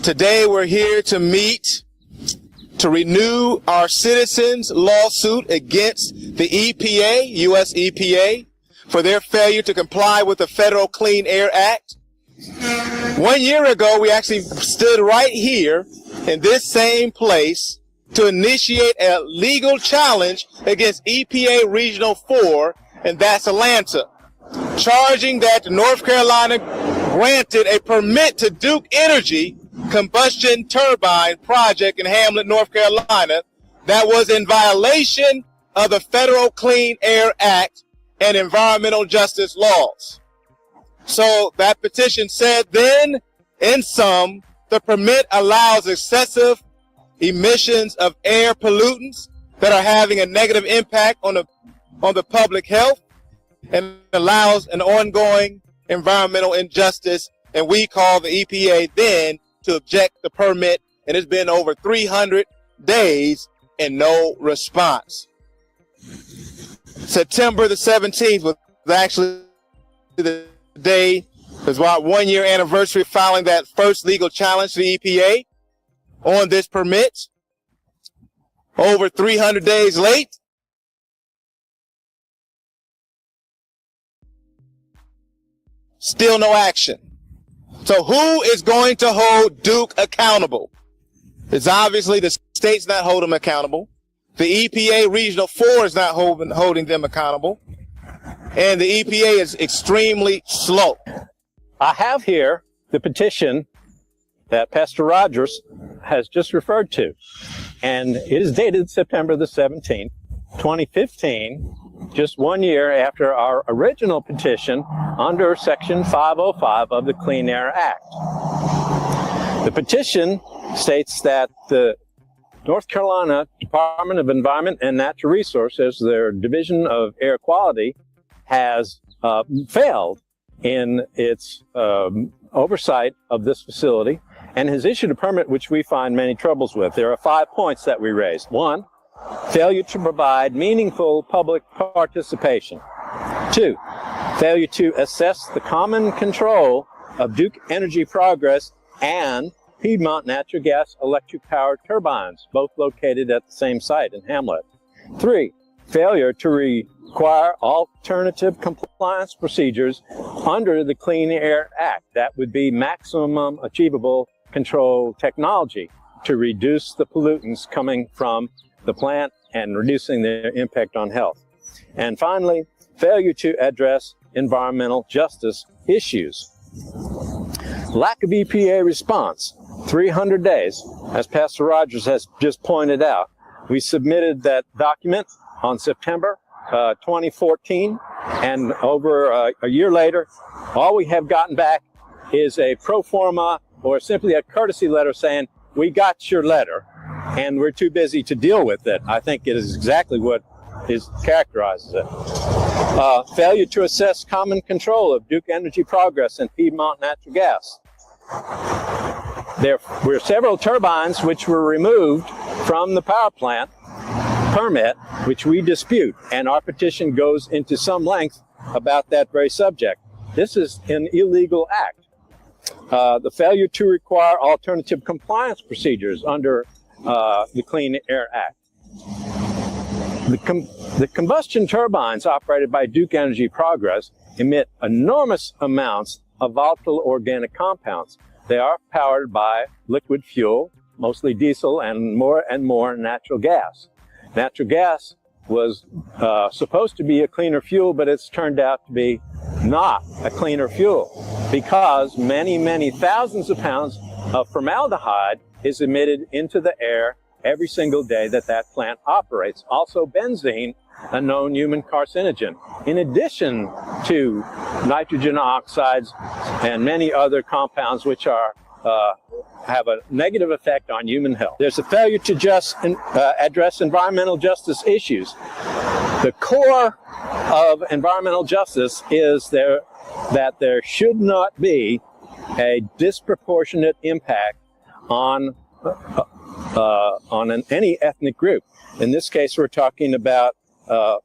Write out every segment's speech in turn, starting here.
Today we're here to meet to renew our citizens' lawsuit against the EPA, U.S. EPA, for their failure to comply with the Federal Clean Air Act. 1 year ago, we actually stood right here in this same place to initiate a legal challenge against EPA Regional 4, and that's Atlanta, charging that North Carolina granted a permit to Duke Energy combustion turbine project in Hamlet, North Carolina, that was in violation of the Federal Clean Air Act and environmental justice laws. So that petition said then, in sum, the permit allows excessive emissions of air pollutants that are having a negative impact on the public health and allows an ongoing environmental injustice, and we called the EPA then to object the permit, and it's been over 300 days and no response. September the 17th was actually the day, it was our 1 year anniversary of filing that first legal challenge to the EPA on this permit. Over 300 days late, still no action. So who is going to hold Duke accountable? It's obviously the state's not holding them accountable. The EPA Regional 4 is not holding them accountable. And the EPA is extremely slow. I have here the petition that Pastor Rogers has just referred to. And it is dated September the 17th, 2015. Just 1 year after our original petition under Section 505 of the Clean Air Act. The petition states that the North Carolina Department of Environment and Natural Resources, their Division of Air Quality, has failed in its oversight of this facility and has issued a permit which we find many troubles with. There are 5 points that we raised. 1, failure to provide meaningful public participation. 2, failure to assess the common control of Duke Energy Progress and Piedmont Natural Gas electric power turbines, both located at the same site in Hamlet. 3, failure to require alternative compliance procedures under the Clean Air Act. That would be maximum achievable control technology to reduce the pollutants coming from the plant and reducing their impact on health. And finally, failure to address environmental justice issues. Lack of EPA response, 300 days, as Pastor Rogers has just pointed out. We submitted that document on September 2014, and over a year later, all we have gotten back is a pro forma or simply a courtesy letter saying, we got your letter, and we're too busy to deal with it. I think it is exactly what characterizes it. Failure to assess common control of Duke Energy Progress and Piedmont Natural Gas. There were several turbines which were removed from the power plant permit, which we dispute, and our petition goes into some length about that very subject. This is an illegal act. The failure to require alternative compliance procedures under the Clean Air Act. The combustion turbines operated by Duke Energy Progress emit enormous amounts of volatile organic compounds. They are powered by liquid fuel, mostly diesel, and more natural gas. Natural gas was supposed to be a cleaner fuel, but it's turned out to be not a cleaner fuel because many thousands of pounds of formaldehyde is emitted into the air every single day that plant operates. Also benzene, a known human carcinogen, in addition to nitrogen oxides and many other compounds which are have a negative effect on human health. There's a failure to address environmental justice issues. The core of environmental justice is that there should not be a disproportionate impact on any ethnic group. In this case, we're talking about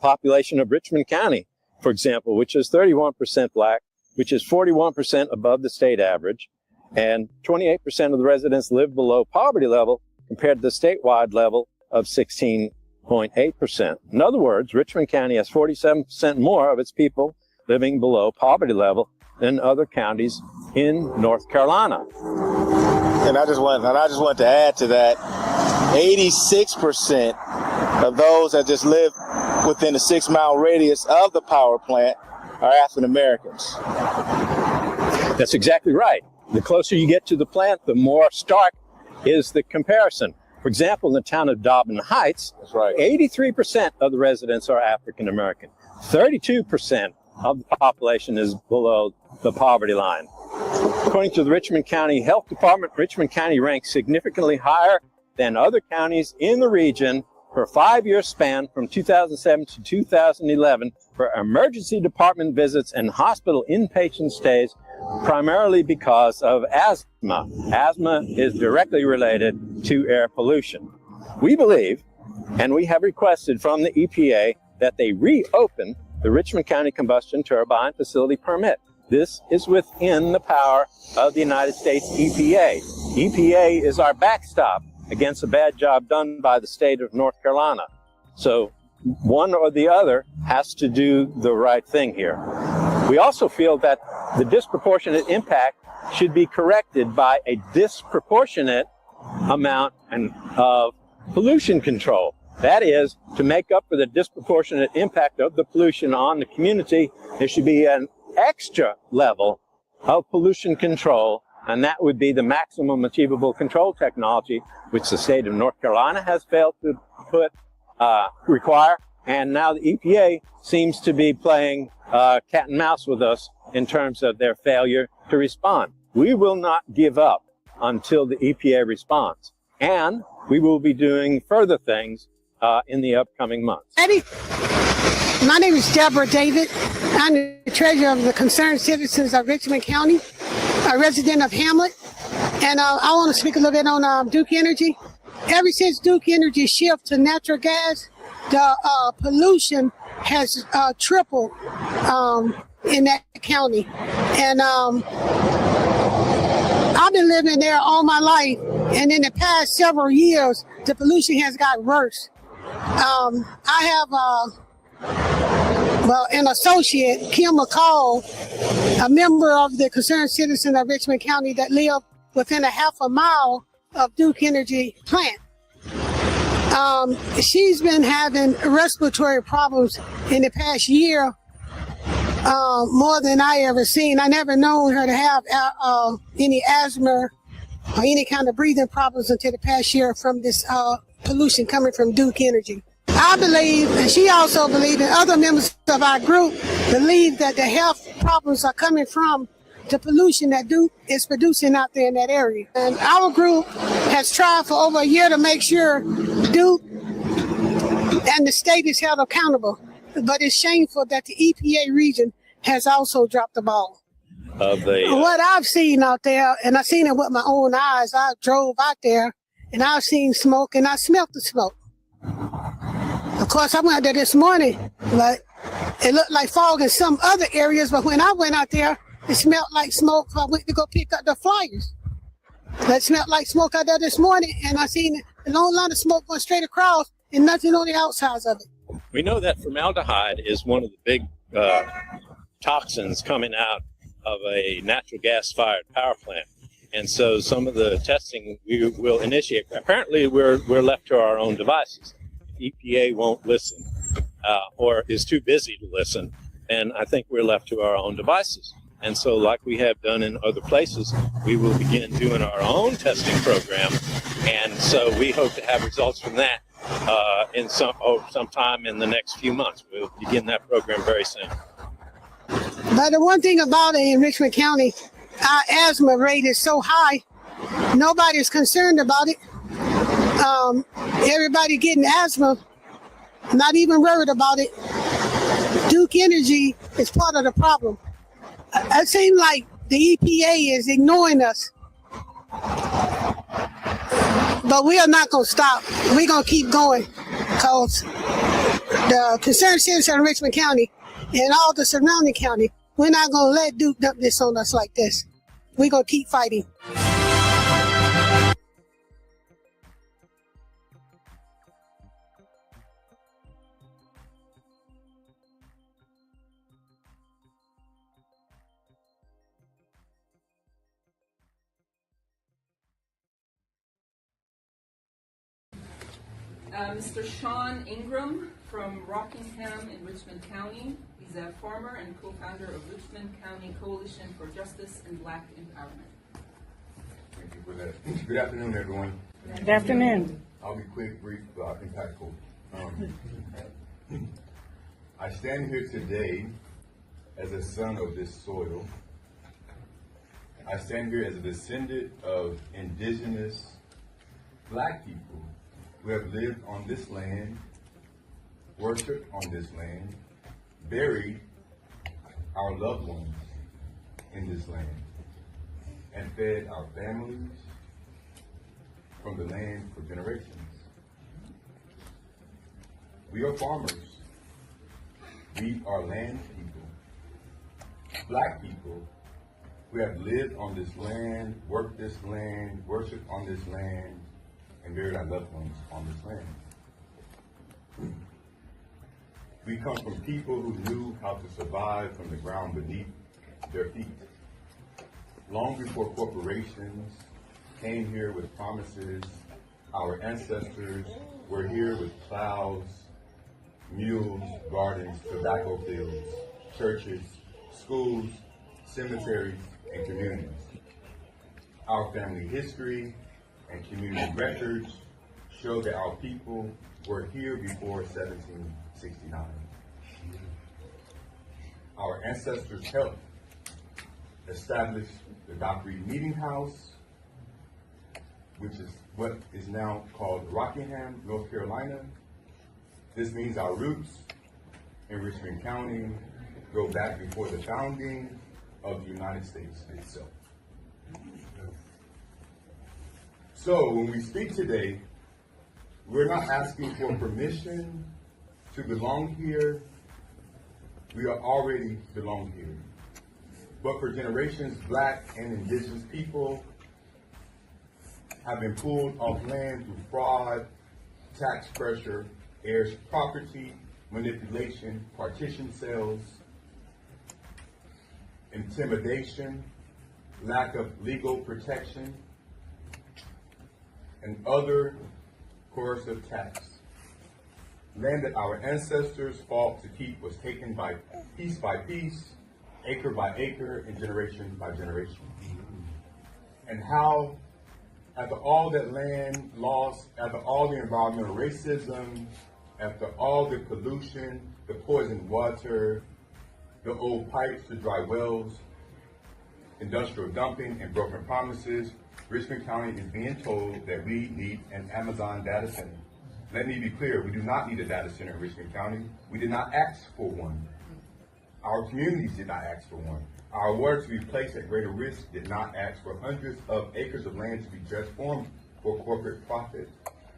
population of Richmond County, for example, which is 31% black, which is 41% above the state average, and 28% of the residents live below poverty level compared to the statewide level of 16.8%. In other words, Richmond County has 47% more of its people living below poverty level than other counties in North Carolina. And I just want to add to that, 86% of those that just live within a 6-mile radius of the power plant are African Americans. That's exactly right. The closer you get to the plant, the more stark is the comparison. For example, in the town of Dobbin Heights, That's right. 83% of the residents are African American. 32% of the population is below the poverty line. According to the Richmond County Health Department, Richmond County ranks significantly higher than other counties in the region for a 5-year span from 2007 to 2011 for emergency department visits and hospital inpatient stays, primarily because of asthma. Asthma is directly related to air pollution. We believe, and we have requested from the EPA, that they reopen the Richmond County Combustion Turbine Facility Permit. This is within the power of the United States EPA. EPA is our backstop against a bad job done by the state of North Carolina. So one or the other has to do the right thing here. We also feel that the disproportionate impact should be corrected by a disproportionate amount of pollution control. That is, to make up for the disproportionate impact of the pollution on the community, there should be an extra level of pollution control, and that would be the maximum achievable control technology, which the state of North Carolina has failed to require, and now the EPA seems to be playing cat and mouse with us in terms of their failure to respond. We will not give up until the EPA responds, and we will be doing further things in the upcoming months. Eddie, my name is Deborah David. I'm the treasurer of the Concerned Citizens of Richmond County, a resident of Hamlet, and I want to speak a little bit on Duke Energy. Ever since Duke Energy shift to natural gas, the pollution has tripled in that county, and I've been living there all my life, and in the past several years, the pollution has got worse. I have an associate, Kim McCall, a member of the Concerned Citizen of Richmond County that live within a half a mile of Duke Energy plant. She's been having respiratory problems in the past year, more than I ever seen. I never known her to have any asthma or any kind of breathing problems until the past year from this pollution coming from Duke Energy. I believe, and she also believes, and other members of our group believe, that the health problems are coming from the pollution that Duke is producing out there in that area. And our group has tried for over a year to make sure Duke and the state is held accountable. But it's shameful that the EPA region has also dropped the ball. What I've seen out there, and I've seen it with my own eyes, I drove out there and I've seen smoke and I smelled the smoke. Of course, I went there this morning, but it looked like fog in some other areas. But when I went out there, it smelled like smoke. I went to go pick up the flyers. It smelled like smoke out there this morning, and I seen a long line of smoke going straight across and nothing on the outsides of it. We know that formaldehyde is one of the big toxins coming out of a natural gas-fired power plant. And so some of the testing we will initiate. Apparently, we're left to our own devices. EPA won't listen or is too busy to listen, and I think we're left to our own devices. And so, like we have done in other places, we will begin doing our own testing program. And so we hope to have results from that sometime in the next few months. We'll begin that program very soon. But the one thing about it in Richmond County, our asthma rate is so high, nobody's concerned about it. Everybody getting asthma, not even worried about it. Duke Energy is part of the problem. It seems like the EPA is ignoring us. But we are not going to stop. We're going to keep going, because the Concerned Citizen of Richmond County and all the surrounding county, we're not going to let Duke dump this on us like this. We're going to keep fighting. Mr. Sean Ingram from Rockingham in Richmond County. He's a farmer and co-founder of Richmond County Coalition for Justice and Black Empowerment. Thank you for that. Good afternoon, everyone. Good afternoon. I'll be quick, brief, impactful. I stand here today as a son of this soil. I stand here as a descendant of indigenous Black people who have lived on this land, worshiped on this land, buried our loved ones in this land, and fed our families from the land for generations. We are farmers. We are land people, Black people who have lived on this land, worked this land, worshiped on this land, and buried our loved ones on this land. We come from people who knew how to survive from the ground beneath their feet. Long before corporations came here with promises, our ancestors were here with plows, mules, gardens, tobacco fields, churches, schools, cemeteries, and communities. Our family history and community records show that our people were here before 1769. Our ancestors helped establish the Dock Reed Meeting House, which is what is now called Rockingham, North Carolina. This means our roots in Richmond County go back before the founding of the United States itself. So when we speak today, we're not asking for permission to belong here. We are already belong here. But for generations, Black and indigenous people have been pulled off land through fraud, tax pressure, heirs property, manipulation, partition sales, intimidation, lack of legal protection, and other coercive tax. Land that our ancestors fought to keep was taken by piece, acre by acre, and generation by generation. And how, after all that land lost, after all the environmental racism, after all the pollution, the poisoned water, the old pipes, the dry wells, industrial dumping, and broken promises, Richmond County is being told that we need an Amazon data center. Let me be clear, we do not need a data center in Richmond County. We did not ask for one. Our communities did not ask for one. Our water to be placed at greater risk did not ask for hundreds of acres of land to be transformed for corporate profit.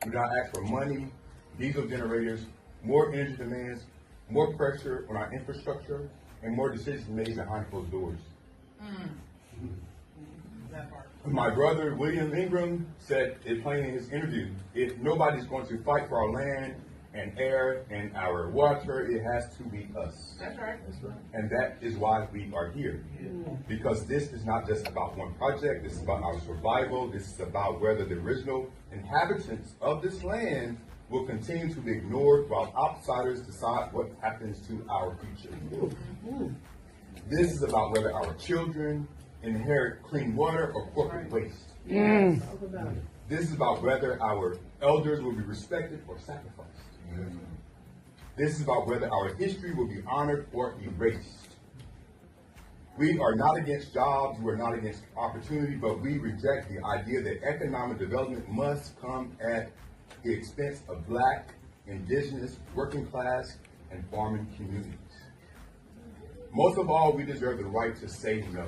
We did not ask for money, diesel generators, more energy demands, more pressure on our infrastructure, and more decisions made behind closed doors. My brother, William Ingram, said it plain in his interview, if nobody's going to fight for our land and air and our water, it has to be us. That's right. And that is why we are here. Because this is not just about one project, this is about our survival, this is about whether the original inhabitants of this land will continue to be ignored while outsiders decide what happens to our future. This is about whether our children inherit clean water or corporate waste. This is about whether our elders will be respected or sacrificed. This is about whether our history will be honored or erased. We are not against jobs, we are not against opportunity, but we reject the idea that economic development must come at the expense of Black, indigenous, working class, and farming communities. Most of all, we deserve the right to say no.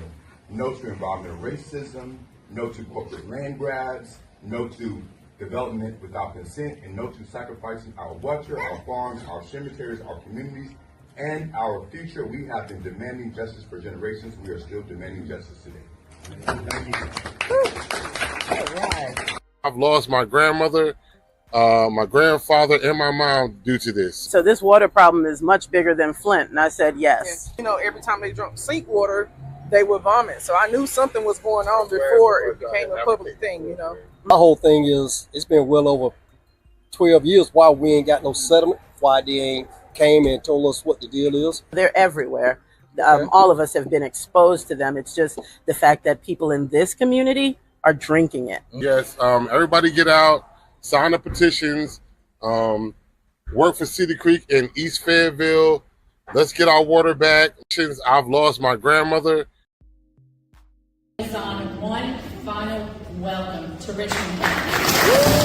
No to environmental racism, no to corporate land grabs, no to development without consent, and no to sacrificing our water, our farms, our cemeteries, our communities, and our future. We have been demanding justice for generations. We are still demanding justice today. I've lost my grandmother, my grandfather, and my mom due to this. So this water problem is much bigger than Flint, and I said yes. You know, every time they drank sink water, they would vomit. So I knew something was going on before it became a public thing, you know. My whole thing is, it's been well over 12 years why we ain't got no settlement, why they ain't came and told us what the deal is. They're everywhere. All of us have been exposed to them. It's just the fact that people in this community are drinking it. Yes, everybody get out, sign the petitions, work for City Creek in East Fayetteville. Let's get our water back. Since I've lost my grandmother. On one final welcome to Richmond.